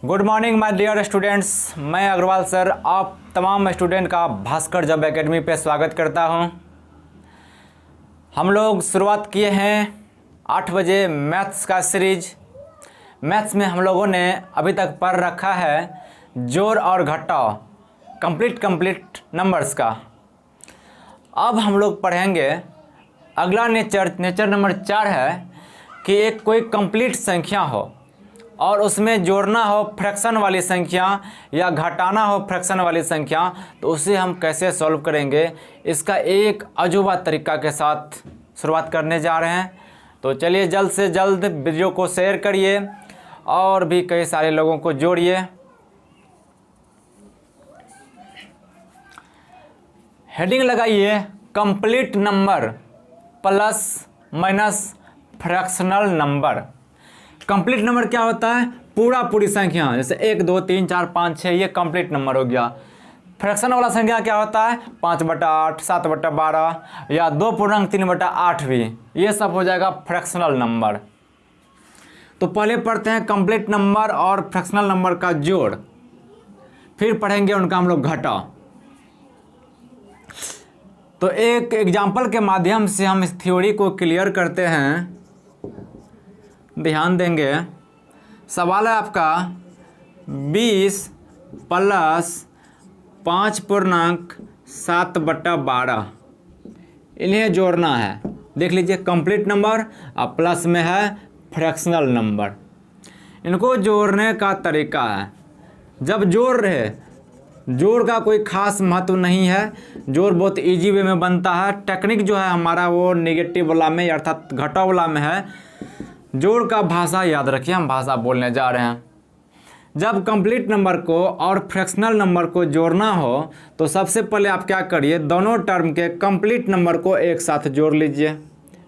Good morning my dear students, मैं Agarwal sir आप तमाम स्टूडेंट का भास्कर जॉब एकेडमी पे स्वागत करता हूं। हम लोग शुरुआत किए हैं 8 बजे मैथ्स का सीरीज। मैथ्स में हम लोगों ने अभी तक पढ़ रखा है जोड़ और घटाव कंप्लीट नंबर्स का। अब हम लोग पढ़ेंगे अगला नेचर नंबर 4 है कि एक कोई कंप्लीट संख्या हो और उसमें जोड़ना हो फ्रैक्शन वाली संख्या या घटाना हो फ्रैक्शन वाली संख्या, तो उसे हम कैसे सॉल्व करेंगे, इसका एक अजूबा तरीका के साथ शुरुआत करने जा रहे हैं। तो चलिए जल्द से जल्द वीडियो को शेयर करिए और भी कई सारे लोगों को जोड़िए। हेडिंग लगाइए complete number plus minus fractional number. Complete number क्या होता है? पूरी संख्या, जैसे 1 2 3 4 5 6 ये कंप्लीट नंबर हो गया। फ्रैक्शन वाला संख्या क्या होता है? 5/8, 7/12 या 2.3/8 भी, ये सब हो जाएगा फ्रैक्शनल नंबर। तो पहले पढ़ते हैं कंप्लीट नंबर और फ्रैक्शनल नंबर का जोड़, फिर पढ़ेंगे उनका हम लोग घटाव। तो एक एग्जाम्पल के माध्यम से हम इस थ्योरी को क्लियर करते हैं। ध्यान देंगे, सवाल है आपका 20 प्लस 5.7/12, इन्हें जोड़ना है। देख लीजिए कंप्लीट नंबर और प्लस में है फ्रैक्शनल नंबर। इनको जोड़ने का तरीका है, जब जोड़ रहे, जोड़ का कोई खास महत्व नहीं है, जोड़ बहुत इजी वे में बनता है। टेक्निक जो है हमारा वो नेगेटिव वाला में अर्थात घटाव वाला में है। जोड़ का भाषा याद रखिए, हम भाषा बोलने जा रहे हैं। जब कंप्लीट नंबर को और फ्रैक्शनल नंबर को जोड़ना हो तो सबसे पहले आप क्या करिए, दोनों टर्म के कंप्लीट नंबर को एक साथ जोड़ लीजिए।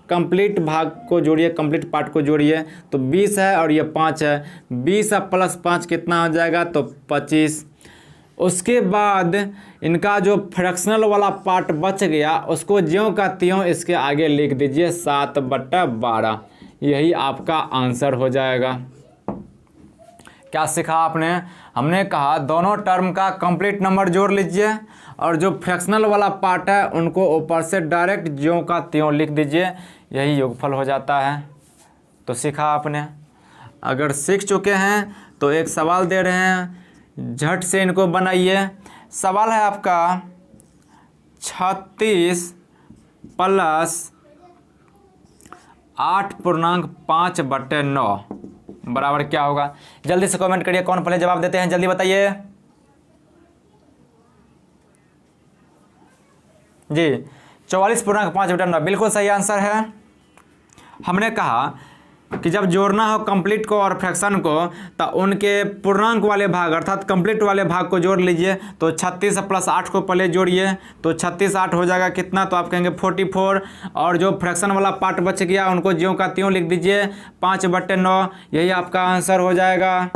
कंप्लीट भाग को जोड़िए, कंप्लीट पार्ट को जोड़िए। तो 20 है और ये 5 है, 20 प्लस 5 कितना हो जाएगा? तो 25। उसके बाद इनका जो फ्रैक्शनल वाला पार्ट बच गया उसको ज्यों का त्यों इसके आगे लिख दीजिए 7/12। यही आपका आंसर हो जाएगा। क्या सीखा आपने? हमने कहा दोनों टर्म का कंप्लीट नंबर जोड़ लीजिए और जो फ्रैक्शनल वाला पार्ट है उनको ऊपर से डायरेक्ट ज्यों का त्यों लिख दीजिए, यही योगफल हो जाता है। तो सीखा आपने। अगर सीख चुके हैं तो एक सवाल दे रहे हैं, झट से इनको बनाइए। सवाल है आपका 36 प्लस 8.5/9 बराबर क्या होगा? जल्दी से कमेंट करिए, कौन पहले जवाब देते हैं, जल्दी बताइए जी। 44.5/9 बिल्कुल सही आंसर है। हमने कहा कि जब जोड़ना हो कंप्लीट को और फ्रैक्शन को तो उनके पूर्णांक वाले भाग अर्थात कंप्लीट वाले भाग को जोड़ लीजिए। तो 36 प्लस 8 को पहले जोड़िए, तो 36 8 हो जाएगा कितना? तो आप कहेंगे 44। और जो फ्रैक्शन वाला पार्ट बच गया उनको ज्यों का त्यों लिख दीजिए 5/9, यही आपका आंसर हो जाएगा।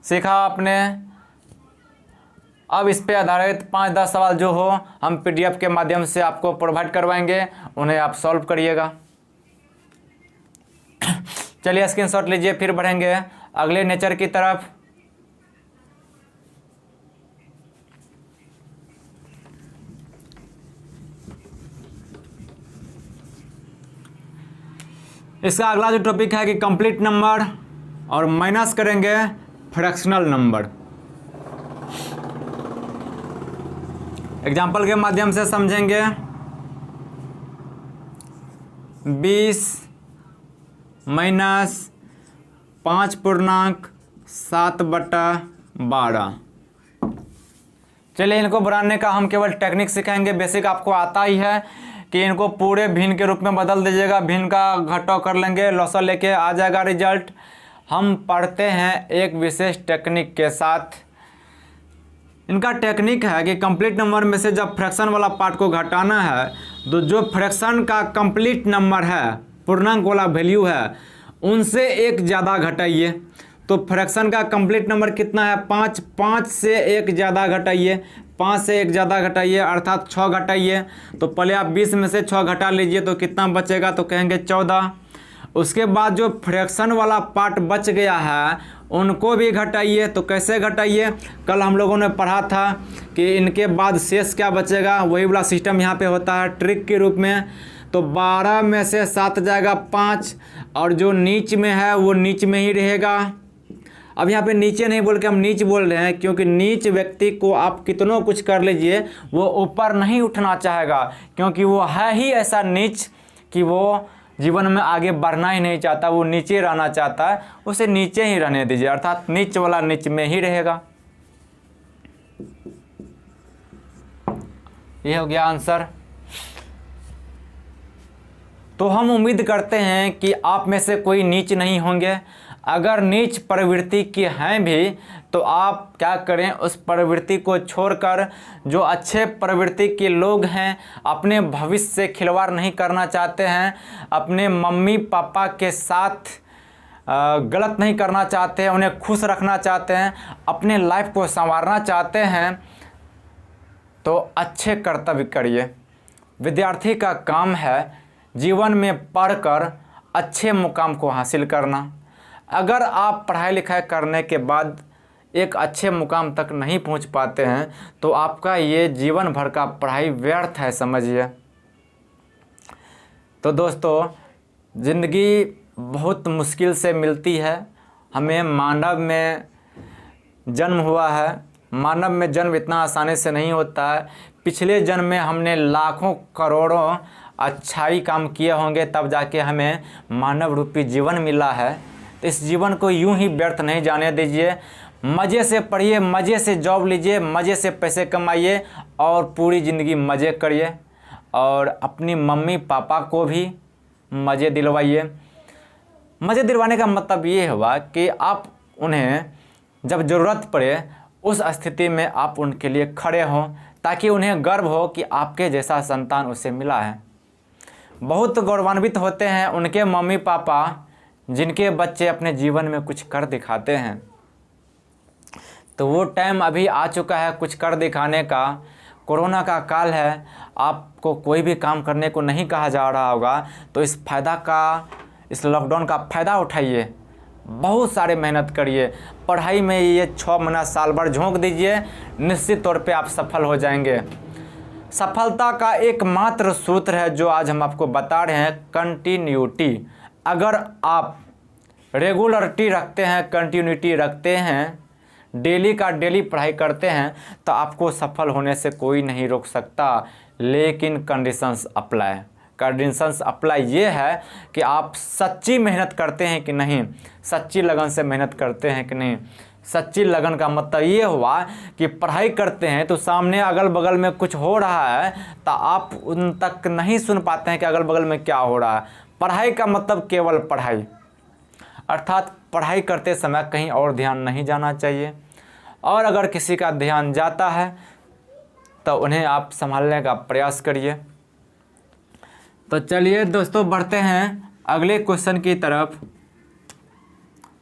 सीखा आपने। अब इस पे आधारित 5-10 सवाल जो हो हम PDF के माध्यम से आपको प्रोवाइड करवाएंगे, उन्हें आप सॉल्व करिएगा। चलिए स्क्रीनशॉट लीजिए, फिर बढ़ेंगे अगले नेचर की तरफ। इसका अगला जो टॉपिक है कि कंप्लीट नंबर और माइनस करेंगे फ्रैक्शनल नंबर। एग्जाम्पल के माध्यम से समझेंगे। 20 माइनस 5.7/12। चलिए इनको बनाने का हम केवल टेक्निक सिखाएंगे, बेसिक आपको आता ही है कि इनको पूरे भिन्न के रूप में बदल दीजिएगा, भिन्न का घटाव कर लेंगे, लॉसर लेके आ जाएगा रिजल्ट। हम पढ़ते हैं एक विशेष टेक्निक के साथ। इनका टेक्निक है कि कंप्लीट नंबर में से जब फ्रैक्शन वाला पार्ट को घटाना है तो जो फ्रैक्शन का कंप्लीट नंबर है, पूर्णांक वाला वैल्यू है, उनसे एक ज़्यादा घटाइए। तो फ्रैक्शन का कंप्लीट नंबर कितना है? 5। 5 से एक ज़्यादा घटाइए, 5 से एक ज़्यादा घटाइए अर्थात 6 घटाइए। तो पहले आप 20 में से 6 घटा लीजिए तो कितना बचेगा? तो कहेंगे 14। उसके बाद जो फ्रैक्शन वाला पार्ट बच गया है उनको भी घटाइए। तो कैसे घटाइए, कल हम लोगों ने पढ़ा था कि इनके बाद शेष क्या बचेगा, वही वाला सिस्टम यहाँ पे होता है ट्रिक के रूप में। तो 12 में से 7 जाएगा 5, और जो नीच में है वो नीच में ही रहेगा। अब यहाँ पे नीचे नहीं बोल के हम नीच बोल रहे हैं, क्योंकि नीच व्यक्ति को आप कितनों कुछ कर लीजिए वो ऊपर नहीं उठना चाहेगा, क्योंकि वो है ही ऐसा नीच कि वो जीवन में आगे बढ़ना ही नहीं चाहता, वो नीचे रहना चाहता है। उसे नीचे ही रहने दीजिए, अर्थात नीच वाला नीच में ही रहेगा। ये हो गया आंसर। तो हम उम्मीद करते हैं कि आप में से कोई नीच नहीं होंगे। अगर नीच प्रवृत्ति के हैं भी तो आप क्या करें, उस प्रवृत्ति को छोड़कर जो अच्छे प्रवृत्ति के लोग हैं, अपने भविष्य से खिलवाड़ नहीं करना चाहते हैं, अपने मम्मी पापा के साथ गलत नहीं करना चाहते हैं, उन्हें खुश रखना चाहते हैं, अपने लाइफ को संवारना चाहते हैं, तो अच्छे कर्तव्य करिए। विद्यार्थी का काम है जीवन में पढ़कर अच्छे मुकाम को हासिल करना। अगर आप पढ़ाई लिखाई करने के बाद एक अच्छे मुकाम तक नहीं पहुंच पाते हैं तो आपका ये जीवन भर का पढ़ाई व्यर्थ है, समझिए। तो दोस्तों, ज़िंदगी बहुत मुश्किल से मिलती है। हमें मानव में जन्म हुआ है, मानव में जन्म इतना आसानी से नहीं होता है। पिछले जन्म में हमने लाखों करोड़ों अच्छाई काम किए होंगे, तब जाके हमें मानव रूपी जीवन मिला है। तो इस जीवन को यूं ही व्यर्थ नहीं जाने दीजिए। मज़े से पढ़िए, मज़े से जॉब लीजिए, मज़े से पैसे कमाइए और पूरी ज़िंदगी मज़े करिए, और अपनी मम्मी पापा को भी मज़े दिलवाइए। मज़े दिलवाने का मतलब ये हुआ कि आप उन्हें जब ज़रूरत पड़े उस स्थिति में आप उनके लिए खड़े हों, ताकि उन्हें गर्व हो कि आपके जैसा संतान उसे मिला है। बहुत गौरवान्वित होते हैं उनके मम्मी पापा जिनके बच्चे अपने जीवन में कुछ कर दिखाते हैं। तो वो टाइम अभी आ चुका है कुछ कर दिखाने का। कोरोना का काल है, आपको कोई भी काम करने को नहीं कहा जा रहा होगा, तो इस लॉकडाउन का फ़ायदा उठाइए, बहुत सारे मेहनत करिए, पढ़ाई में ये 6 महीना साल भर झोंक दीजिए, निश्चित तौर पे आप सफल हो जाएंगे। सफलता का एकमात्र सूत्र है जो आज हम आपको बता रहे हैं, कंटिन्यूटी। अगर आप रेगुलरिटी रखते हैं, कंटिन्यूटी रखते हैं, डेली का डेली पढ़ाई करते हैं, तो आपको सफल होने से कोई नहीं रोक सकता। लेकिन कंडीशंस अप्लाई ये है कि आप सच्ची मेहनत करते हैं कि नहीं, सच्ची लगन से मेहनत करते हैं कि नहीं। सच्ची लगन का मतलब ये हुआ कि पढ़ाई करते हैं तो सामने अगल बगल में कुछ हो रहा है तो आप उन तक नहीं सुन पाते हैं कि अगल बगल में क्या हो रहा है। पढ़ाई का मतलब केवल पढ़ाई, अर्थात पढ़ाई करते समय कहीं और ध्यान नहीं जाना चाहिए। और अगर किसी का ध्यान जाता है तो उन्हें आप संभालने का प्रयास करिए। तो चलिए दोस्तों, बढ़ते हैं अगले क्वेश्चन की तरफ।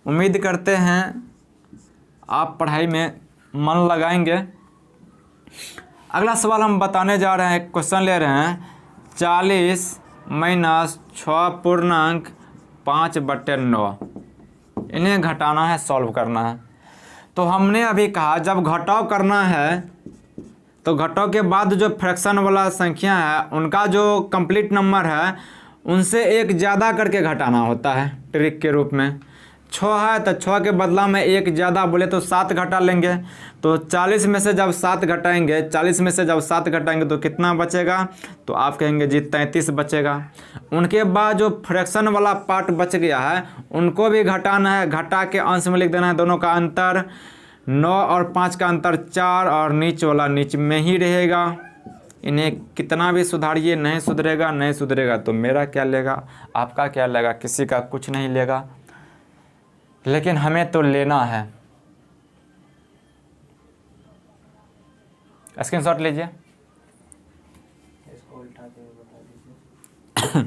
उम्मीद करते हैं आप पढ़ाई में मन लगाएंगे। अगला सवाल हम बताने जा रहे हैं, क्वेश्चन ले रहे हैं 40 माइनस 6.5/9। इन्हें घटाना है, सॉल्व करना है। तो हमने अभी कहा जब घटाव करना है तो घटाव के बाद जो फ्रैक्शन वाला संख्या है उनका जो कंप्लीट नंबर है उनसे एक ज़्यादा करके घटाना होता है ट्रिक के रूप में। 6 है तो 6 के बदला में एक ज़्यादा बोले तो 7 घटा लेंगे। तो 40 में से जब 7 घटाएंगे, 40 में से जब 7 घटाएंगे तो कितना बचेगा, तो आप कहेंगे जी 33 बचेगा। उनके बाद जो फ्रैक्शन वाला पार्ट बच गया है उनको भी घटाना है, घटा के अंश में लिख देना है। दोनों का अंतर 9 और 5 का अंतर 4, और नीच वाला नीच में ही रहेगा। इन्हें कितना भी सुधारिए नहीं सुधरेगा तो मेरा क्या लेगा, आपका क्या लेगा, किसी का कुछ नहीं लेगा, लेकिन हमें तो लेना है। स्क्रीनशॉट लीजिए। इसको उल्टा के बता दीजिए।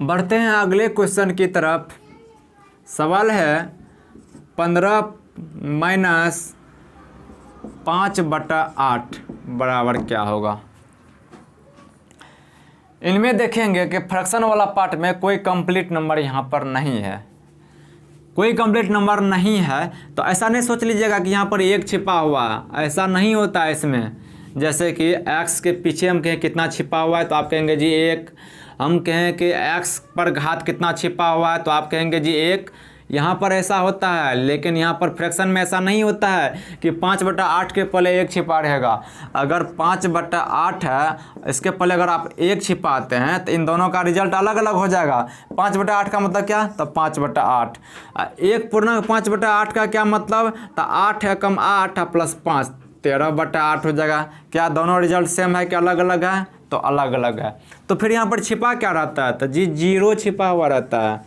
बढ़ते हैं अगले क्वेश्चन की तरफ। सवाल है 15 माइनस 5/8 बराबर क्या होगा। इनमें देखेंगे कि फ्रैक्शन वाला पार्ट में कोई कंप्लीट नंबर यहाँ पर नहीं है, कोई कंप्लीट नंबर नहीं है। तो ऐसा नहीं सोच लीजिएगा कि यहाँ पर एक छिपा हुआ है, ऐसा नहीं होता है इसमें। जैसे कि x के पीछे हम कहें कितना छिपा हुआ है तो आप कहेंगे जी 1। हम कहें कि x पर घात कितना छिपा हुआ है तो आप कहेंगे जी 1। यहाँ पर ऐसा होता है, लेकिन यहाँ पर फ्रैक्शन में ऐसा नहीं होता है कि 5/8 के पहले 1 छिपा रहेगा। अगर 5/8 है, इसके पहले अगर आप 1 छिपाते हैं तो इन दोनों का रिजल्ट अलग अलग हो जाएगा। 5/8 का मतलब क्या, तो 5/8। 1 पूर्णांक 5/8 का क्या मतलब, तो 8 है कम 8 प्लस 5 13/8 हो जाएगा। क्या दोनों रिजल्ट सेम है कि अलग अलग है, तो अलग अलग है। तो फिर यहाँ पर छिपा क्या रहता है, तो जी 0 छिपा हुआ रहता है,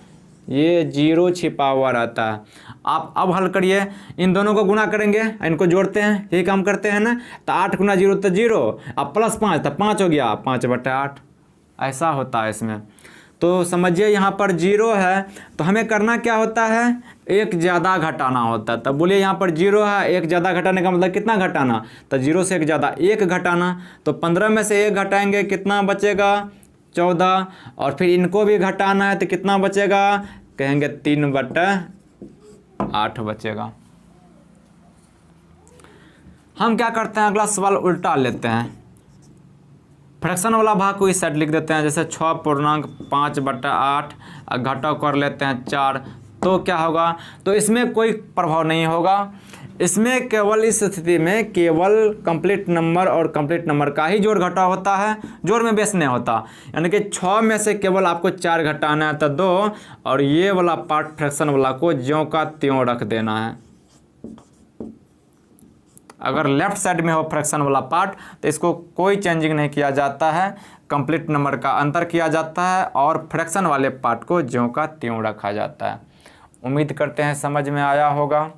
ये 0 छिपा हुआ रहता है। आप अब हल करिए, इन दोनों को गुना करेंगे, इनको जोड़ते हैं, यही काम करते हैं ना। तो 8 गुना 0 तो 0, अब प्लस 5 तो 5 हो गया, 5/8 ऐसा होता है इसमें। तो समझिए यहाँ पर 0 है तो हमें करना क्या होता है, एक ज़्यादा घटाना होता है। तब बोलिए यहाँ पर 0 है, एक ज़्यादा घटाने का मतलब कितना घटाना, तो 0 से एक ज़्यादा 1 घटाना। तो 15 में से 1 घटाएंगे, कितना बचेगा, 14। और फिर इनको भी घटाना है तो कितना बचेगा, कहेंगे 3/8 बचेगा। हम क्या करते हैं, अगला सवाल उल्टा लेते हैं, फ्रैक्शन वाला भाग को इस साइड लिख देते हैं। जैसे 6.5/8 घटाव कर लेते हैं 4, तो क्या होगा, तो इसमें कोई प्रभाव नहीं होगा। इसमें केवल इस स्थिति में केवल कंप्लीट नंबर और कंप्लीट नंबर का ही जोड़ घटाव होता है, जोड़ में बेस नहीं होता। यानी कि 6 में से केवल आपको 4 घटाना है तो 2, और ये वाला पार्ट फ्रैक्शन वाला को ज्यों का त्यों रख देना है। अगर लेफ्ट साइड में हो फ्रैक्शन वाला पार्ट तो इसको कोई चेंजिंग नहीं किया जाता है, कंप्लीट नंबर का अंतर किया जाता है और फ्रैक्शन वाले पार्ट को ज्यों का त्यों रखा जाता है। उम्मीद करते हैं समझ में आया होगा।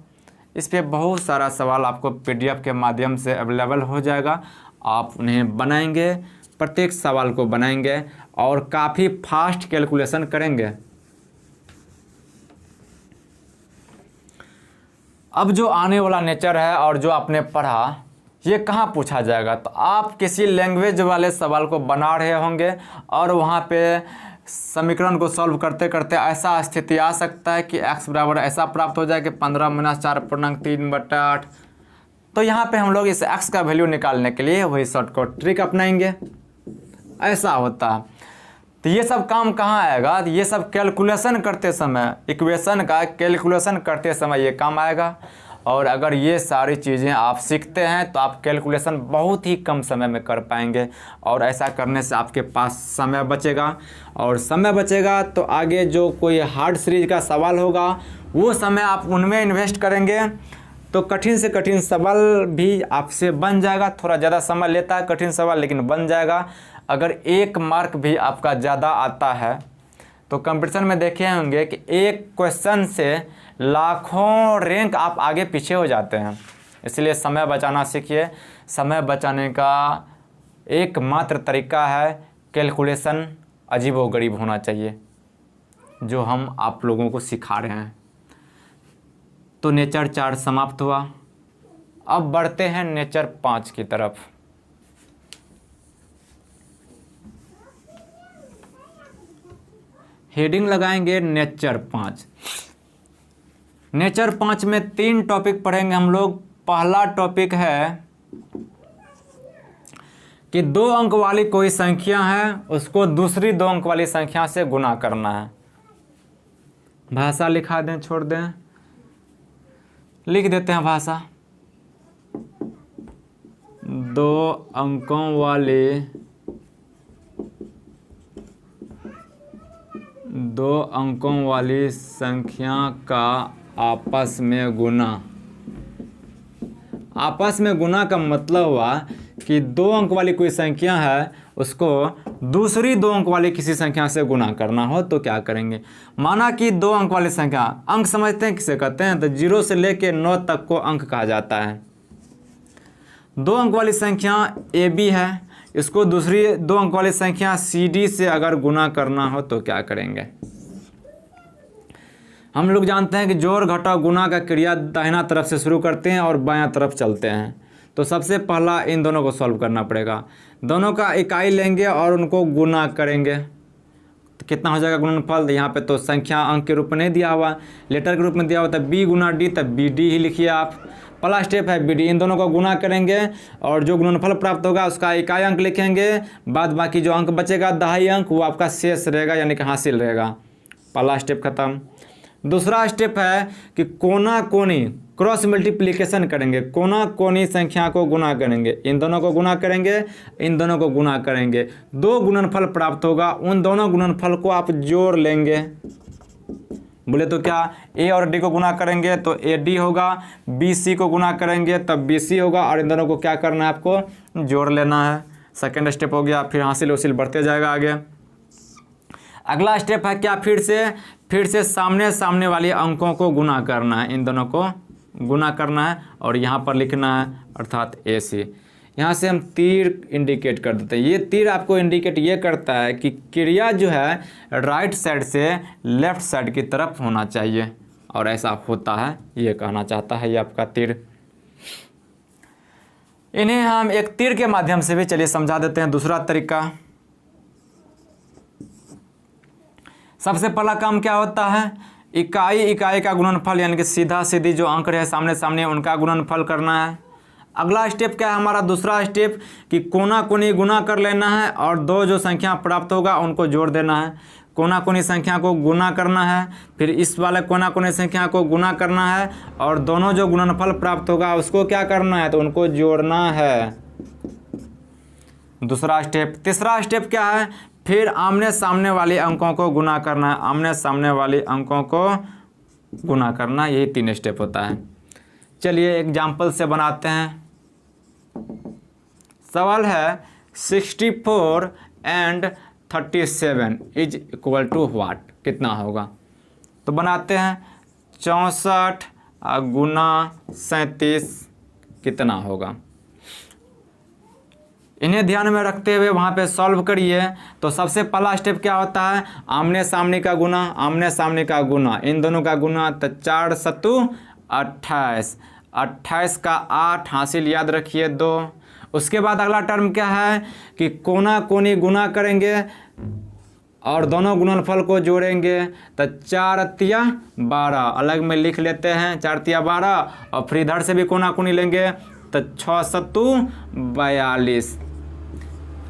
इस पे बहुत सारा सवाल आपको PDF के माध्यम से अवेलेबल हो जाएगा, आप उन्हें बनाएंगे, प्रत्येक सवाल को बनाएंगे और काफ़ी फास्ट कैलकुलेशन करेंगे। अब जो आने वाला नेचर है और जो आपने पढ़ा, ये कहाँ पूछा जाएगा, तो आप किसी लैंग्वेज वाले सवाल को बना रहे होंगे और वहाँ पे समीकरण को सॉल्व करते करते ऐसा स्थिति आ सकता है कि x बराबर ऐसा प्राप्त हो जाए कि 15 - 4.3/8। तो यहाँ पे हम लोग इस x का वैल्यू निकालने के लिए वही शॉर्टकट ट्रिक अपनाएंगे, ऐसा होता है। तो ये सब काम कहाँ आएगा, तो ये सब कैलकुलेशन करते समय, इक्वेशन का कैलकुलेशन करते समय ये काम आएगा। और अगर ये सारी चीज़ें आप सीखते हैं तो आप कैलकुलेशन बहुत ही कम समय में कर पाएंगे, और ऐसा करने से आपके पास समय बचेगा, और समय बचेगा तो आगे जो कोई हार्ड सीरीज का सवाल होगा वो समय आप उनमें इन्वेस्ट करेंगे तो कठिन से कठिन सवाल भी आपसे बन जाएगा। थोड़ा ज़्यादा समय लेता है कठिन सवाल, लेकिन बन जाएगा। अगर 1 मार्क भी आपका ज़्यादा आता है तो कंपटीशन में देखे होंगे कि एक क्वेश्चन से लाखों रैंक आप आगे पीछे हो जाते हैं। इसलिए समय बचाना सीखिए। समय बचाने का एकमात्र तरीका है कैलकुलेशन अजीबोगरीब होना चाहिए, जो हम आप लोगों को सिखा रहे हैं। तो नेचर 4 समाप्त हुआ। अब बढ़ते हैं नेचर 5 की तरफ। हेडिंग लगाएंगे नेचर 5। नेचर 5 में 3 टॉपिक पढ़ेंगे हम लोग। पहला टॉपिक है कि 2 अंक वाली कोई संख्या है, उसको दूसरी 2 अंक वाली संख्या से गुना करना है। भाषा लिखा दें, छोड़ दें, लिख देते हैं भाषा। 2 अंकों वाली संख्या का आपस में गुना। आपस में गुना का मतलब हुआ कि 2 अंक वाली कोई संख्या है, उसको दूसरी 2 अंक वाली किसी संख्या से गुना करना हो तो क्या करेंगे। माना कि 2 अंक वाली संख्या, अंक समझते हैं किसे कहते हैं, तो 0 से लेके 9 तक को अंक कहा जाता है। 2 अंक वाली संख्या AB है, इसको दूसरी 2 अंक वाली संख्या CD से अगर गुना करना हो तो क्या करेंगे। हम लोग जानते हैं कि जोड़ घटाव गुना का क्रिया दाहिना तरफ से शुरू करते हैं और बायां तरफ चलते हैं। तो सबसे पहला इन दोनों को सॉल्व करना पड़ेगा। दोनों का इकाई लेंगे और उनको गुना करेंगे, तो कितना हो जाएगा गुणनफल। यहाँ पे तो संख्या अंक के रूप में नहीं दिया हुआ, लेटर के रूप में दिया हुआ, तब बी गुना डी, तब बी डी ही लिखिए आप। पहला स्टेप है बी डी, इन दोनों को गुना करेंगे और जो गुणनफल प्राप्त होगा उसका इकाई अंक लिखेंगे, बाद बाकी जो अंक बचेगा दहाई अंक वो आपका शेष रहेगा, यानी कि हासिल रहेगा। पहला स्टेप खत्म। दूसरा स्टेप है कि कोना कोनी क्रॉस मल्टीप्लिकेशन करेंगे, कोना कोनी संख्या को गुना करेंगे, इन दोनों को गुना करेंगे, इन दोनों को गुना करेंगे, दो गुणनफल प्राप्त होगा, उन दोनों गुणनफल को आप जोड़ लेंगे। बोले तो क्या, ए और डी को गुना करेंगे तो ए डी होगा, बी सी को गुना करेंगे तब बी सी होगा, और इन दोनों को क्या करना है, आपको जोड़ लेना है। सेकेंड स्टेप हो गया, फिर हासिल उसिल बढ़ते जाएगा आगे। अगला स्टेप है क्या, फिर से सामने सामने वाले अंकों को गुना करना है, इन दोनों को गुना करना है और यहाँ पर लिखना है, अर्थात ए सी। यहाँ से हम तीर इंडिकेट कर देते हैं। ये तीर आपको इंडिकेट ये करता है कि क्रिया जो है राइट साइड से लेफ्ट साइड की तरफ होना चाहिए, और ऐसा होता है, ये कहना चाहता है ये आपका तीर। इन्हें हम एक तीर के माध्यम से भी चलिए समझा देते हैं दूसरा तरीका। सबसे पहला काम क्या होता है, इकाई का गुणनफल, यानी कि सीधा सीधी जो अंक रहे सामने सामने उनका गुणनफल करना है। अगला स्टेप क्या है हमारा, दूसरा स्टेप कि कोना कोनी गुना कर लेना है और दो जो संख्या प्राप्त होगा उनको जोड़ देना है। कोना कोनी संख्या को गुना करना है, फिर इस वाले कोना कोनी संख्या को गुना करना है और दोनों जो गुणनफल प्राप्त होगा उसको क्या करना है, तो उनको जोड़ना है। दूसरा स्टेप। तीसरा स्टेप क्या है, फिर आमने सामने वाले अंकों को गुना करना है, आमने सामने वाले अंकों को गुना करना, यही 3 स्टेप होता है। चलिए एग्जाम्पल से बनाते हैं। सवाल है 64 and 37 is equal to what, कितना होगा। तो बनाते हैं 64 गुना 37 कितना होगा। इन्हें ध्यान में रखते हुए वहाँ पे सॉल्व करिए। तो सबसे पहला स्टेप क्या होता है, आमने सामने का गुना, आमने सामने का गुना, इन दोनों का गुना, तो 4 सत्तू 28, 28 का 8 हासिल याद रखिए 2। उसके बाद अगला टर्म क्या है कि कोना कोनी गुना करेंगे और दोनों गुणनफल को जोड़ेंगे, तो 4 तिया 12 अलग में लिख लेते हैं, 4 तिया 12, और फिर इधर से भी कोना कोनी लेंगे तो 6 सत्तू 42।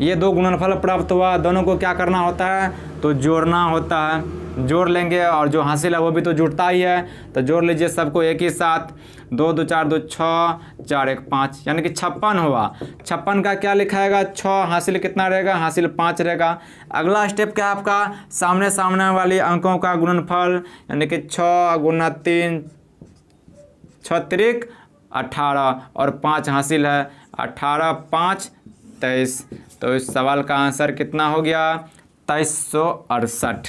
ये दो गुणनफल प्राप्त हुआ, दोनों को क्या करना होता है, तो जोड़ना होता है। जोड़ लेंगे और जो हासिल है वो भी तो जुड़ता ही है, तो जोड़ लीजिए सबको एक ही साथ। 2 2 4 2 6, 4 1 5, यानी कि 56 हुआ। 56 का क्या लिखाएगा, 6, हासिल कितना रहेगा, हासिल 5 रहेगा। अगला स्टेप क्या है आपका, सामने सामने वाली अंकों का गुणनफल, यानी कि 6 गुना 3 6 त्रिक 18 और 5 हासिल है, 18 5 23। तो इस सवाल का आंसर कितना हो गया, 2368।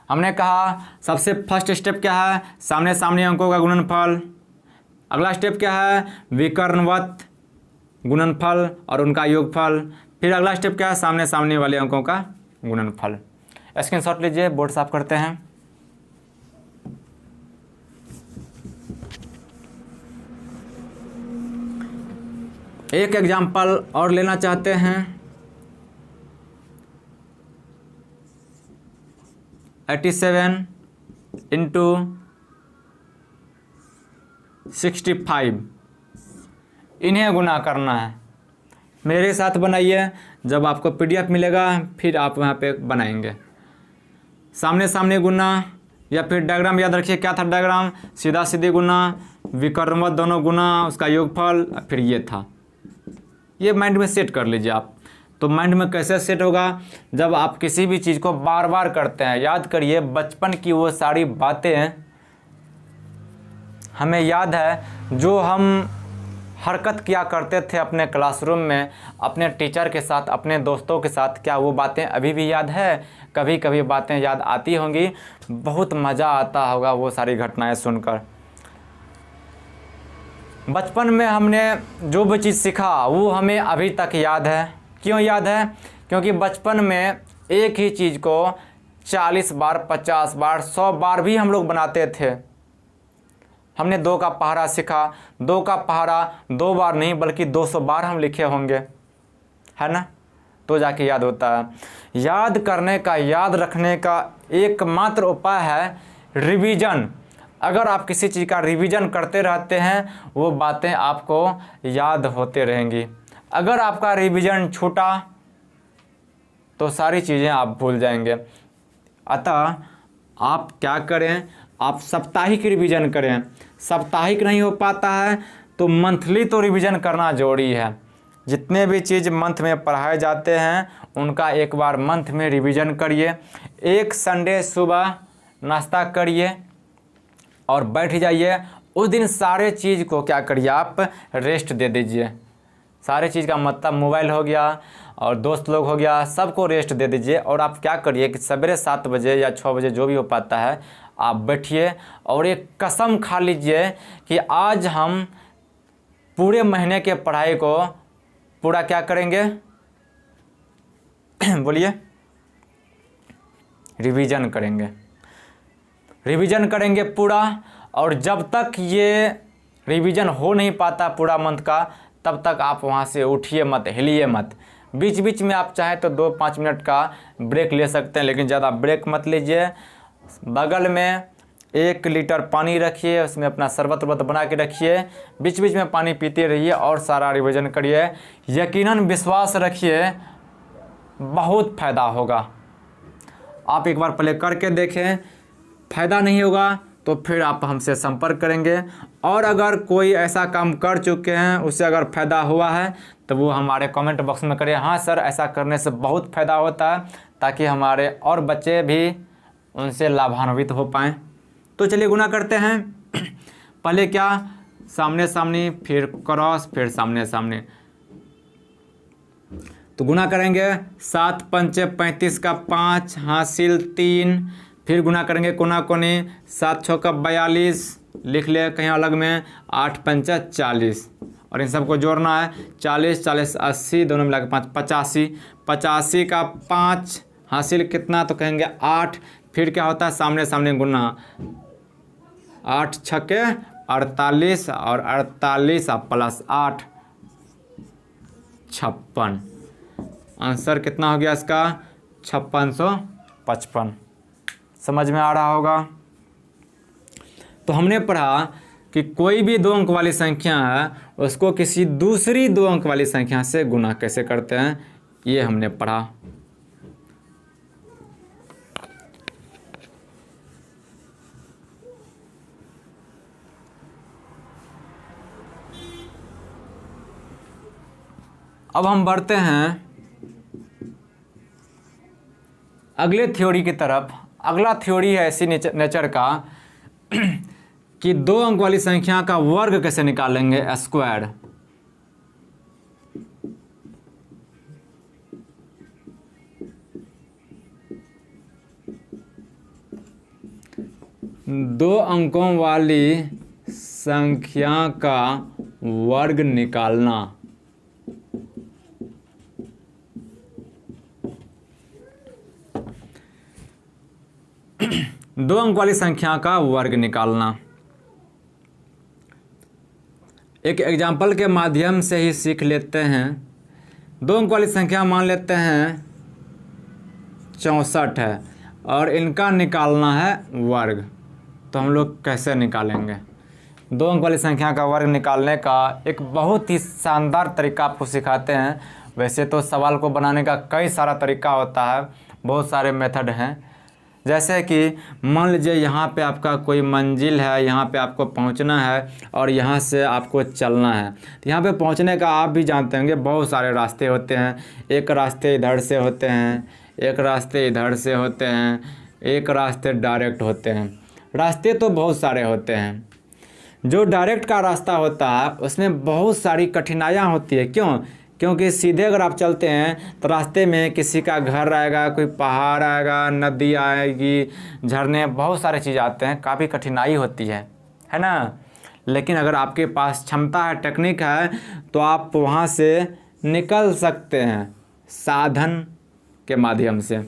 हमने कहा सबसे फर्स्ट स्टेप क्या है, सामने सामने अंकों का गुणनफल। अगला स्टेप क्या है, विकर्णवत गुणनफल और उनका योगफल। फिर अगला स्टेप क्या है, सामने सामने वाले अंकों का गुणनफल। स्क्रीनशॉट लीजिए, बोर्ड साफ करते हैं। एक एग्जाम्पल और लेना चाहते हैं। 87 इंटू 65, इन्हें गुना करना है। मेरे साथ बनाइए, जब आपको PDF मिलेगा फिर आप वहाँ पे बनाएंगे। सामने सामने गुना, या फिर डायग्राम याद रखिए क्या था डायग्राम, सीधा सीधे गुना, विकर्णवत दोनों गुना, उसका योगफल, फिर ये था। ये माइंड में सेट कर लीजिए आप। तो माइंड में कैसे सेट होगा, जब आप किसी भी चीज़ को बार बार करते हैं। याद करिए बचपन की वो सारी बातें हमें याद है, जो हम हरकत किया करते थे अपने क्लासरूम में, अपने टीचर के साथ, अपने दोस्तों के साथ। क्या वो बातें अभी भी याद है? कभी कभी बातें याद आती होंगी, बहुत मज़ा आता होगा वो सारी घटनाएं सुनकर। बचपन में हमने जो भी चीज़ सीखा वो हमें अभी तक याद है। क्यों याद है? क्योंकि बचपन में एक ही चीज़ को 40 बार, 50 बार, 100 बार भी हम लोग बनाते थे। हमने 2 का पहाड़ा सीखा। 2 का पहाड़ा 2 बार नहीं बल्कि 200 बार हम लिखे होंगे, है ना, तो जाके याद होता है। याद करने का, याद रखने का एकमात्र उपाय है रिवीजन। अगर आप किसी चीज़ का रिवीजन करते रहते हैं वो बातें आपको याद होते रहेंगी। अगर आपका रिवीजन छूटा तो सारी चीज़ें आप भूल जाएंगे। अतः आप क्या करें, आप साप्ताहिक रिवीजन करें। साप्ताहिक नहीं हो पाता है तो मंथली तो रिवीजन करना जरूरी है। जितने भी चीज़ मंथ में पढ़ाए जाते हैं उनका एक बार मंथ में रिवीजन करिए। एक संडे सुबह नाश्ता करिए और बैठ जाइए। उस दिन सारे चीज़ को क्या करिए, आप रेस्ट दे दीजिए। सारे चीज़ का मतलब मोबाइल हो गया और दोस्त लोग हो गया, सबको रेस्ट दे दीजिए। और आप क्या करिए कि सवेरे 7 बजे या 6 बजे जो भी हो पाता है आप बैठिए और एक कसम खा लीजिए कि आज हम पूरे महीने के पढ़ाई को पूरा क्या करेंगे बोलिए, रिवीजन करेंगे। रिवीजन करेंगे पूरा। और जब तक ये रिवीजन हो नहीं पाता पूरा मंथ का तब तक आप वहाँ से उठिए मत, हिलिए मत। बीच बीच में आप चाहें तो 2-5 मिनट का ब्रेक ले सकते हैं, लेकिन ज़्यादा ब्रेक मत लीजिए। बगल में 1 लीटर पानी रखिए, उसमें अपना शरबत वरबत बना के रखिए, बीच बीच में पानी पीते रहिए और सारा रिवीजन करिए। यकीनन विश्वास रखिए बहुत फ़ायदा होगा। आप एक बार पहले करके देखें, फ़ायदा नहीं होगा तो फिर आप हमसे संपर्क करेंगे। और अगर कोई ऐसा काम कर चुके हैं उससे अगर फ़ायदा हुआ है तो वो हमारे कमेंट बॉक्स में करिए, हाँ सर ऐसा करने से बहुत फ़ायदा होता है, ताकि हमारे और बच्चे भी उनसे लाभान्वित हो पाएँ। तो चलिए गुना करते हैं। पहले क्या, सामने सामने, फिर क्रॉस, फिर सामने सामने। तो गुना करेंगे 7 पंचे 35 का 5 हासिल 3। फिर गुना करेंगे कोना कोनी, 7 छक्का 42, लिख ले कहीं अलग में, 8 पंचा 40। और इन सबको जोड़ना है, 40 40 80 दोनों मिला के 5 85। 85 का 5 हासिल कितना, तो कहेंगे 8। फिर क्या होता है, सामने सामने गुना, 8 छक्के 48 और 48 प्लस 8 56। आंसर कितना हो गया इसका, 5655। समझ में आ रहा होगा। तो हमने पढ़ा कि कोई भी 2 अंक वाली संख्या है उसको किसी दूसरी 2 अंक वाली संख्या से गुना कैसे करते हैं, ये हमने पढ़ा। अब हम बढ़ते हैं अगले थ्योरी की तरफ। अगला थ्योरी है ऐसी नेचर का कि 2 अंक वाली संख्या का वर्ग कैसे निकालेंगे, स्क्वायर। दो अंकों वाली संख्या का वर्ग निकालना। दो अंक वाली संख्या का वर्ग निकालना। एक एग्जाम्पल के माध्यम से ही सीख लेते हैं। 2 अंक वाली संख्या मान लेते हैं 64 है और इनका निकालना है वर्ग। तो हम लोग कैसे निकालेंगे? 2 अंक वाली संख्या का वर्ग निकालने का एक बहुत ही शानदार तरीका आपको सिखाते हैं। वैसे तो सवाल को बनाने का कई सारा तरीका होता है, बहुत सारे मेथड हैं। जैसे कि मान लीजिए यहाँ पे आपका कोई मंजिल है, यहाँ पे आपको पहुँचना है और यहाँ से आपको चलना है। तो यहाँ पे पहुँचने का आप भी जानते होंगे बहुत सारे रास्ते होते हैं। एक रास्ते इधर से होते हैं, एक रास्ते इधर से होते हैं, एक रास्ते डायरेक्ट होते हैं। रास्ते तो बहुत सारे होते हैं। जो डायरेक्ट का रास्ता होता है उसमें बहुत सारी कठिनाइयाँ होती है। क्यों? क्योंकि सीधे अगर आप चलते हैं तो रास्ते में किसी का घर आएगा, कोई पहाड़ आएगा, नदी आएगी, झरने, बहुत सारे चीज़ आते हैं, काफ़ी कठिनाई होती है ना। लेकिन अगर आपके पास क्षमता है, टेक्निक है, तो आप वहाँ से निकल सकते हैं साधन के माध्यम से।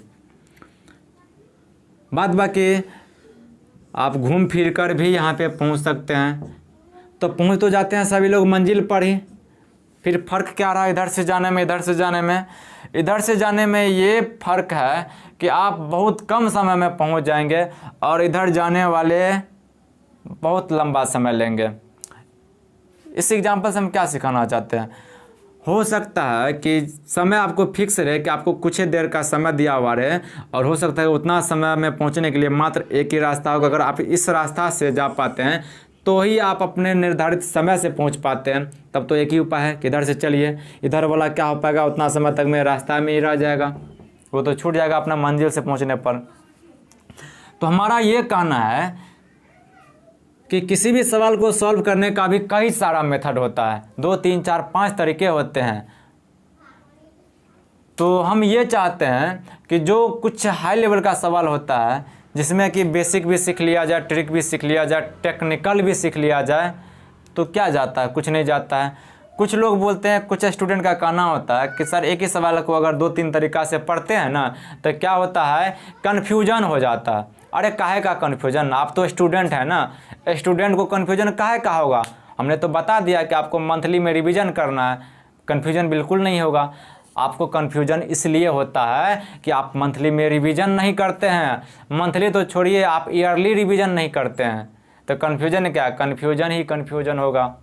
बात बाकी आप घूम फिर कर भी यहाँ पे पहुँच सकते हैं। तो पहुँच तो जाते हैं सभी लोग मंजिल पर ही। फिर फ़र्क क्या रहा इधर से जाने में, इधर से जाने में? इधर से जाने में ये फ़र्क है कि आप बहुत कम समय में पहुँच जाएंगे और इधर जाने वाले बहुत लंबा समय लेंगे। इस एग्जाम्पल से हम क्या सिखाना चाहते हैं? हो सकता है कि समय आपको फिक्स रहे कि आपको कुछ ही देर का समय दिया हुआ रहे, और हो सकता है उतना समय में पहुंचने के लिए मात्र एक ही रास्ता होगा। अगर आप इस रास्ता से जा पाते हैं तो ही आप अपने निर्धारित समय से पहुंच पाते हैं। तब तो एक ही उपाय है कि इधर से चलिए। इधर वाला क्या हो पाएगा, उतना समय तक में रास्ता में ही रह जाएगा, वो तो छूट जाएगा अपना मंजिल से पहुँचने पर। तो हमारा ये कहना है कि किसी भी सवाल को सॉल्व करने का भी कई सारा मेथड होता है, 2 3 4 5 तरीके होते हैं। तो हम ये चाहते हैं कि जो कुछ हाई लेवल का सवाल होता है, जिसमें कि बेसिक भी सीख लिया जाए, ट्रिक भी सीख लिया जाए, टेक्निकल भी सीख लिया जाए, तो क्या जाता है? कुछ नहीं जाता है। कुछ लोग बोलते हैं, कुछ स्टूडेंट का कहना होता है कि सर एक ही सवाल को अगर 2 3 तरीक़ा से पढ़ते हैं ना तो क्या होता है, कन्फ्यूजन हो जाता है। अरे काहे का कन्फ्यूजन? आप तो स्टूडेंट है ना, स्टूडेंट को कन्फ्यूजन काहे का होगा? हमने तो बता दिया कि आपको मंथली में रिवीजन करना है, कन्फ्यूजन बिल्कुल नहीं होगा। आपको कन्फ्यूजन इसलिए होता है कि आप मंथली में रिवीजन नहीं करते हैं। मंथली तो छोड़िए, आप ईयरली रिवीजन नहीं करते हैं, तो कन्फ्यूजन क्या? कन्फ्यूजन ही कन्फ्यूजन होगा।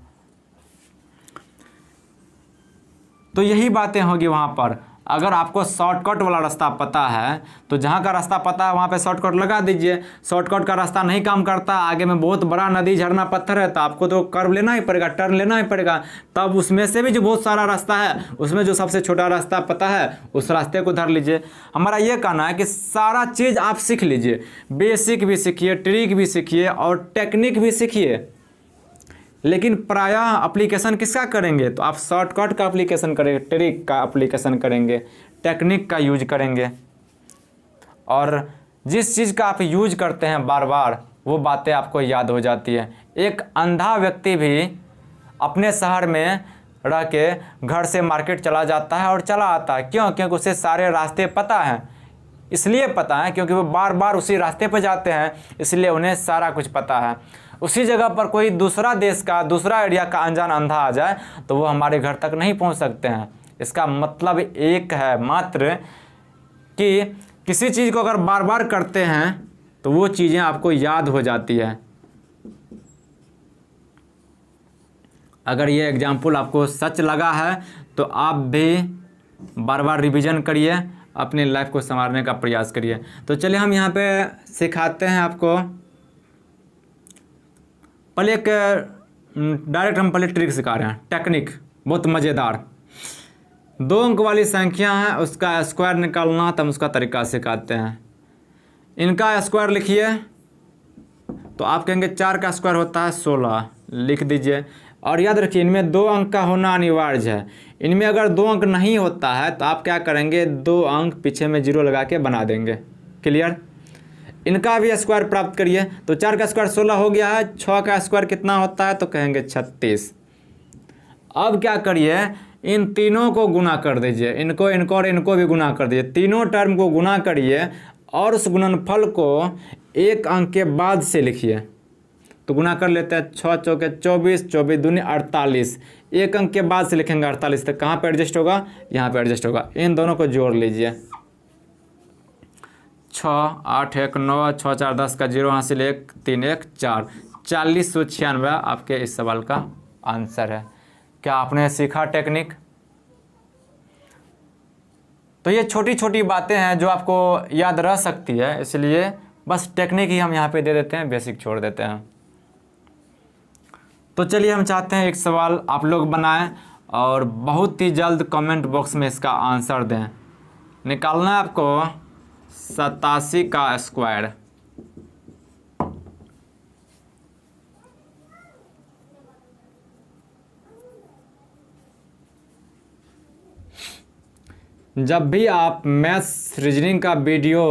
तो यही बातें होगी वहाँ पर। अगर आपको शॉर्टकट वाला रास्ता पता है तो जहाँ का रास्ता पता है वहाँ पे शॉर्टकट लगा दीजिए। शॉर्टकट का रास्ता नहीं काम करता, आगे में बहुत बड़ा नदी झरना पत्थर है, तो आपको तो कर्व लेना ही पड़ेगा, टर्न लेना ही पड़ेगा। तब उसमें से भी जो बहुत सारा रास्ता है, उसमें जो सबसे छोटा रास्ता पता है उस रास्ते को धर लीजिए। हमारा ये कहना है कि सारा चीज़ आप सीख लीजिए, बेसिक भी सीखिए, ट्रिक भी सीखिए और टेक्निक भी सीखिए। लेकिन प्रायः एप्लीकेशन किसका करेंगे? तो आप शॉर्टकट का एप्लीकेशन करेंगे, ट्रिक का एप्लीकेशन करेंगे, टेक्निक का यूज करेंगे। और जिस चीज़ का आप यूज करते हैं बार बार, वो बातें आपको याद हो जाती है। एक अंधा व्यक्ति भी अपने शहर में रह के घर से मार्केट चला जाता है और चला आता है। क्यों? क्योंकि उसे सारे रास्ते पता हैं। इसलिए पता है क्योंकि वो बार बार उसी रास्ते पर जाते हैं, इसलिए उन्हें सारा कुछ पता है। उसी जगह पर कोई दूसरा देश का, दूसरा एरिया का अनजान अंधा आ जाए तो वो हमारे घर तक नहीं पहुंच सकते हैं। इसका मतलब एक है मात्र कि किसी चीज़ को अगर बार बार करते हैं तो वो चीज़ें आपको याद हो जाती है। अगर ये एग्जाम्पल आपको सच लगा है तो आप भी बार बार रिवीजन करिए, अपनी लाइफ को संवारने का प्रयास करिए। तो चलिए हम यहाँ पे सिखाते हैं आपको। पहले एक डायरेक्ट हम पहले ट्रिक सिखा रहे हैं, टेक्निक बहुत मज़ेदार। 2 अंक वाली संख्या है, उसका स्क्वायर निकालना, तो हम उसका तरीका सिखाते हैं। इनका स्क्वायर लिखिए तो आप कहेंगे 4 का स्क्वायर होता है 16, लिख दीजिए। और याद रखिए इनमें 2 अंक का होना अनिवार्य है। इनमें अगर 2 अंक नहीं होता है तो आप क्या करेंगे, 2 अंक पीछे में 0 लगा के बना देंगे। क्लियर? इनका भी स्क्वायर प्राप्त करिए। तो 4 का स्क्वायर 16 हो गया है, 6 का स्क्वायर कितना होता है तो कहेंगे 36। अब क्या करिए, इन तीनों को गुना कर दीजिए, इनको इनको और इनको भी गुना कर दीजिए। तीनों टर्म को गुना करिए और उस गुणनफल को 1 अंक के बाद से लिखिए। तो गुना कर लेते हैं, 6 चौके 24, 24 दूनी 48। 1 अंक के बाद से लिखेंगे 48, तो कहाँ पे एडजस्ट होगा? यहाँ पे एडजस्ट होगा। इन दोनों को जोड़ लीजिए, 6 8 1 9, 6 4 10 का 0 हासिल 1 3 1 4, 4096 आपके इस सवाल का आंसर है। क्या आपने सीखा टेक्निक? तो ये छोटी छोटी बातें हैं जो आपको याद रह सकती है, इसलिए बस टेक्निक ही हम यहाँ पे दे देते हैं, बेसिक छोड़ देते हैं। तो चलिए हम चाहते हैं एक सवाल आप लोग बनाएं और बहुत ही जल्द कमेंट बॉक्स में इसका आंसर दें। निकालना है आपको 87 का स्क्वायर। जब भी आप मैथ्स रीजनिंग का वीडियो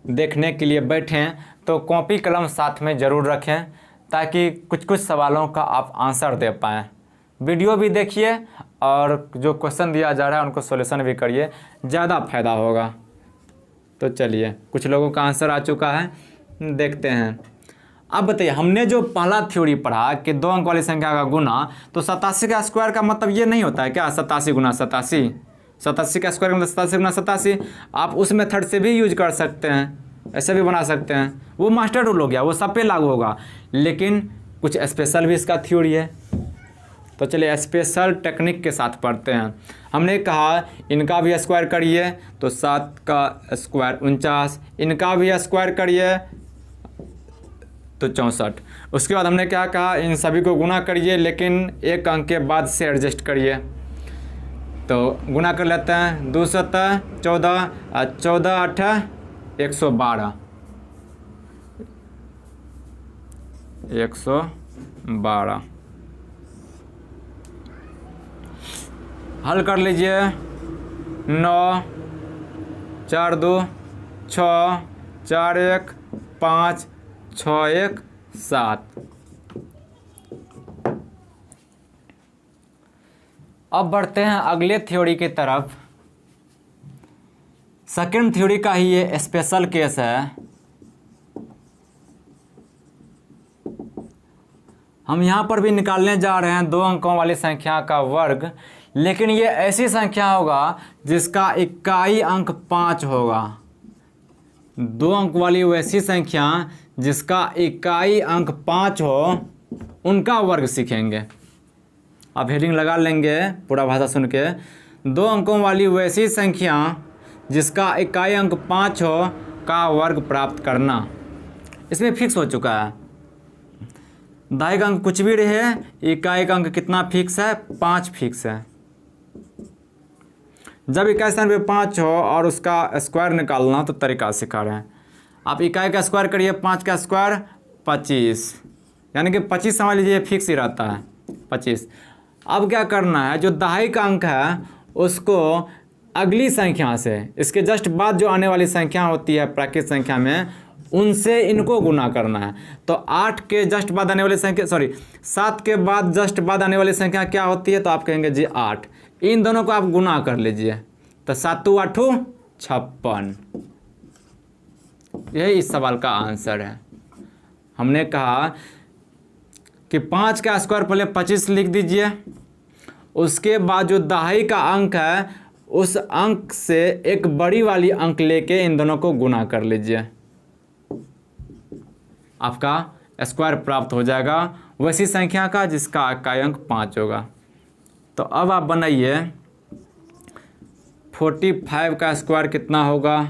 देखने के लिए बैठें तो कॉपी कलम साथ में ज़रूर रखें, ताकि कुछ कुछ सवालों का आप आंसर दे पाएँ। वीडियो भी देखिए और जो क्वेश्चन दिया जा रहा है उनको सॉल्यूशन भी करिए, ज़्यादा फायदा होगा। तो चलिए कुछ लोगों का आंसर आ चुका है, देखते हैं। अब बताइए, हमने जो पहला थ्योरी पढ़ा कि 2 अंक वाली संख्या का गुना, तो 87 का स्क्वायर का मतलब ये नहीं होता है क्या, 87 गुना 87, 87 का स्क्वायर का मतलब 87 गुना 87। आप उस मेथड से भी यूज कर सकते हैं, ऐसे भी बना सकते हैं, वो मास्टर रूल हो गया, वो सब पे लागू होगा। लेकिन कुछ स्पेशल भी इसका थ्योरी है, तो चलिए स्पेशल टेक्निक के साथ पढ़ते हैं। हमने कहा इनका भी स्क्वायर करिए तो 7 का स्क्वायर 49, इनका भी स्क्वायर करिए तो 64। उसके बाद हमने क्या कहा, इन सभी को गुना करिए लेकिन एक अंक के बाद से एडजस्ट करिए। तो गुना कर लेते हैं, 2 7 14, 14 8 112, 112 हल कर लीजिए। 9 4 2 6 4 1 5 6 1 7। अब बढ़ते हैं अगले थ्योरी की तरफ। सेकंड थ्योरी का ही ये स्पेशल केस है। हम यहाँ पर भी निकालने जा रहे हैं 2 अंकों वाली संख्या का वर्ग, लेकिन ये ऐसी संख्या होगा जिसका इकाई अंक 5 होगा। 2 अंक वाली वैसी संख्या जिसका इकाई अंक 5 हो, उनका वर्ग सीखेंगे। आप हेडिंग लगा लेंगे पूरा भाषा सुन के। 2 अंकों वाली वैसी संख्या जिसका इकाई अंक 5 हो का वर्ग प्राप्त करना। इसमें फिक्स हो चुका है, दहाई का अंक कुछ भी रहे, इकाई का अंक कितना फिक्स है, 5 फिक्स है। जब इकाई स्थान पे 5 हो और उसका स्क्वायर निकालना तो तरीका सिखा रहे हैं। आप इकाई का स्क्वायर करिए, 5 का स्क्वायर 25, यानी कि 25 समझ लीजिए फिक्स ही रहता है 25। अब क्या करना है, जो दहाई का अंक है उसको अगली संख्या से, इसके जस्ट बाद जो आने वाली संख्या होती है प्राकृत संख्या में, उनसे इनको गुना करना है। तो 8 के जस्ट बाद आने वाली संख्या, 7 के बाद जस्ट बाद आने वाली संख्या क्या होती है, तो आप कहेंगे जी 8। इन दोनों को आप गुना कर लीजिए, तो 7 8 56। यही इस सवाल का आंसर है। हमने कहा कि 5 का स्क्वायर पहले 25 लिख दीजिए, उसके बाद जो दहाई का अंक है उस अंक से एक बड़ी वाली अंक लेके इन दोनों को गुना कर लीजिए, आपका स्क्वायर प्राप्त हो जाएगा वैसी संख्या का जिसका इकाई अंक 5 होगा। तो अब आप बनाइए 45 का स्क्वायर कितना होगा,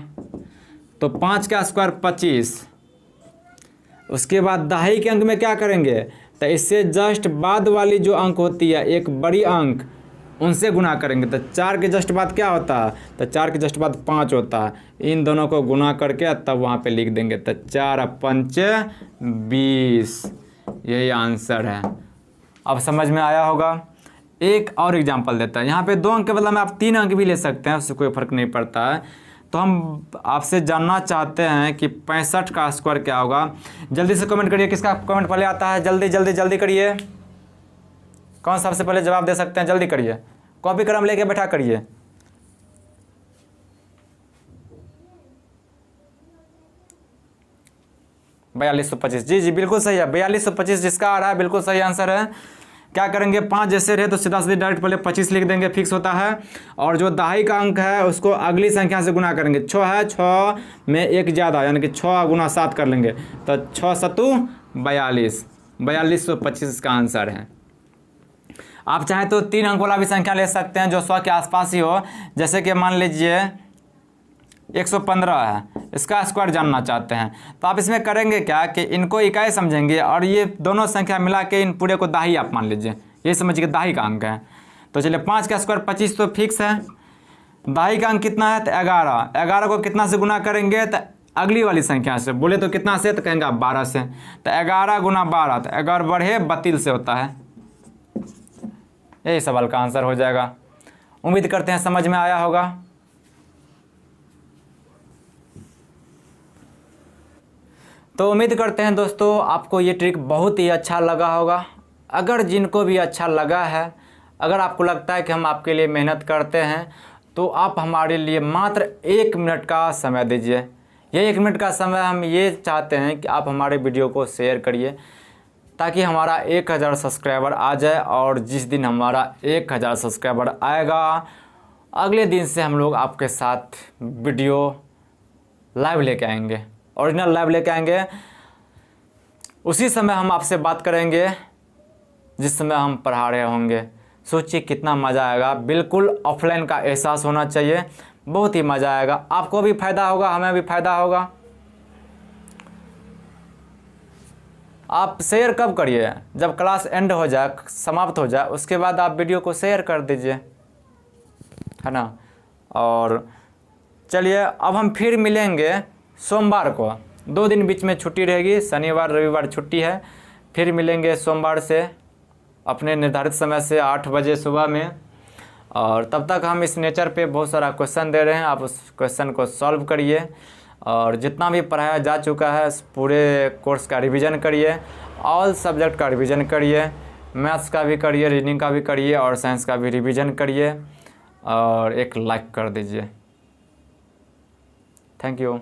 तो 5 का स्क्वायर 25। उसके बाद दहाई के अंक में क्या करेंगे, तो इससे जस्ट बाद वाली जो अंक होती है एक बड़ी अंक, उनसे गुना करेंगे। तो 4 के जस्ट बाद क्या होता है, तो 4 के जस्ट बाद 5 होता है। इन दोनों को गुना करके तब वहाँ पे लिख देंगे, तो 4 5 20। यही आंसर है। अब समझ में आया होगा। एक और एग्जांपल देता है। यहाँ पे 2 अंक के बदले में आप 3 अंक भी ले सकते हैं, उससे कोई फर्क नहीं पड़ता है। तो हम आपसे जानना चाहते हैं कि 65 का स्क्वायर क्या होगा। जल्दी से कमेंट करिए, किसका कमेंट पहले आता है, जल्दी जल्दी जल्दी करिए। कौन सबसे पहले जवाब दे सकते हैं, जल्दी करिए, कॉपी कलम लेके बैठा करिए। बयालीस 4225, जी बिल्कुल सही है। 4225 जिसका आ रहा है बिल्कुल सही आंसर है। क्या करेंगे, 5 जैसे रहे तो सीधा सीधे डायरेक्ट पहले 25 लिख देंगे, फिक्स होता है। और जो दहाई का अंक है उसको अगली संख्या से गुना करेंगे। 6 है, 6 में 1 ज़्यादा, यानी कि 6 गुना 7 कर लेंगे, तो 6 7 42। 4225 इसका आंसर है। आप चाहें तो 3 अंक वाला भी संख्या ले सकते हैं जो 100 के आसपास ही हो। जैसे कि मान लीजिए 115 है, इसका स्क्वायर जानना चाहते हैं, तो आप इसमें करेंगे क्या कि इनको इकाई समझेंगे और ये दोनों संख्या मिला के इन पूरे को दहाई आप मान लीजिए, ये समझिए दहाई का अंक है। तो चलिए 5 का स्क्वायर 25 तो फिक्स है। दहाई का अंक कितना है, तो 11। 11 को कितना से गुना करेंगे, तो अगली वाली संख्या से। बोले तो कितना से, तो कहेंगे आप 12 से। तो 11 गुना 12, तो 11 बढ़े 32 से होता है। यही सवाल का आंसर हो जाएगा। उम्मीद करते हैं समझ में आया होगा। तो उम्मीद करते हैं दोस्तों आपको ये ट्रिक बहुत ही अच्छा लगा होगा। अगर जिनको भी अच्छा लगा है, अगर आपको लगता है कि हम आपके लिए मेहनत करते हैं, तो आप हमारे लिए मात्र 1 मिनट का समय दीजिए। ये 1 मिनट का समय हम ये चाहते हैं कि आप हमारे वीडियो को शेयर करिए ताकि हमारा 1000 सब्सक्राइबर आ जाए। और जिस दिन हमारा 1000 सब्सक्राइबर आएगा अगले दिन से हम लोग आपके साथ वीडियो लाइव लेके आएंगे, ओरिजिनल लाइव लेके आएंगे। उसी समय हम आपसे बात करेंगे जिस समय हम पढ़ा रहे होंगे। सोचिए कितना मज़ा आएगा। बिल्कुल ऑफलाइन का एहसास होना चाहिए, बहुत ही मज़ा आएगा। आपको भी फ़ायदा होगा, हमें भी फ़ायदा होगा। आप शेयर कब करिए? जब क्लास एंड हो जाए, समाप्त हो जाए, उसके बाद आप वीडियो को शेयर कर दीजिए, है ना। और चलिए अब हम फिर मिलेंगे सोमवार को। 2 दिन बीच में छुट्टी रहेगी, शनिवार रविवार छुट्टी है। फिर मिलेंगे सोमवार से अपने निर्धारित समय से 8 बजे सुबह में। और तब तक हम इस नेचर पे बहुत सारा क्वेश्चन दे रहे हैं, आप उस क्वेश्चन को सॉल्व करिए। और जितना भी पढ़ाया जा चुका है पूरे कोर्स का रिवीजन करिए, ऑल सब्जेक्ट का रिवीजन करिए, मैथ्स का भी करिए, रीडिंग का भी करिए और साइंस का भी रिवीजन करिए। और एक लाइक कर दीजिए। Thank you.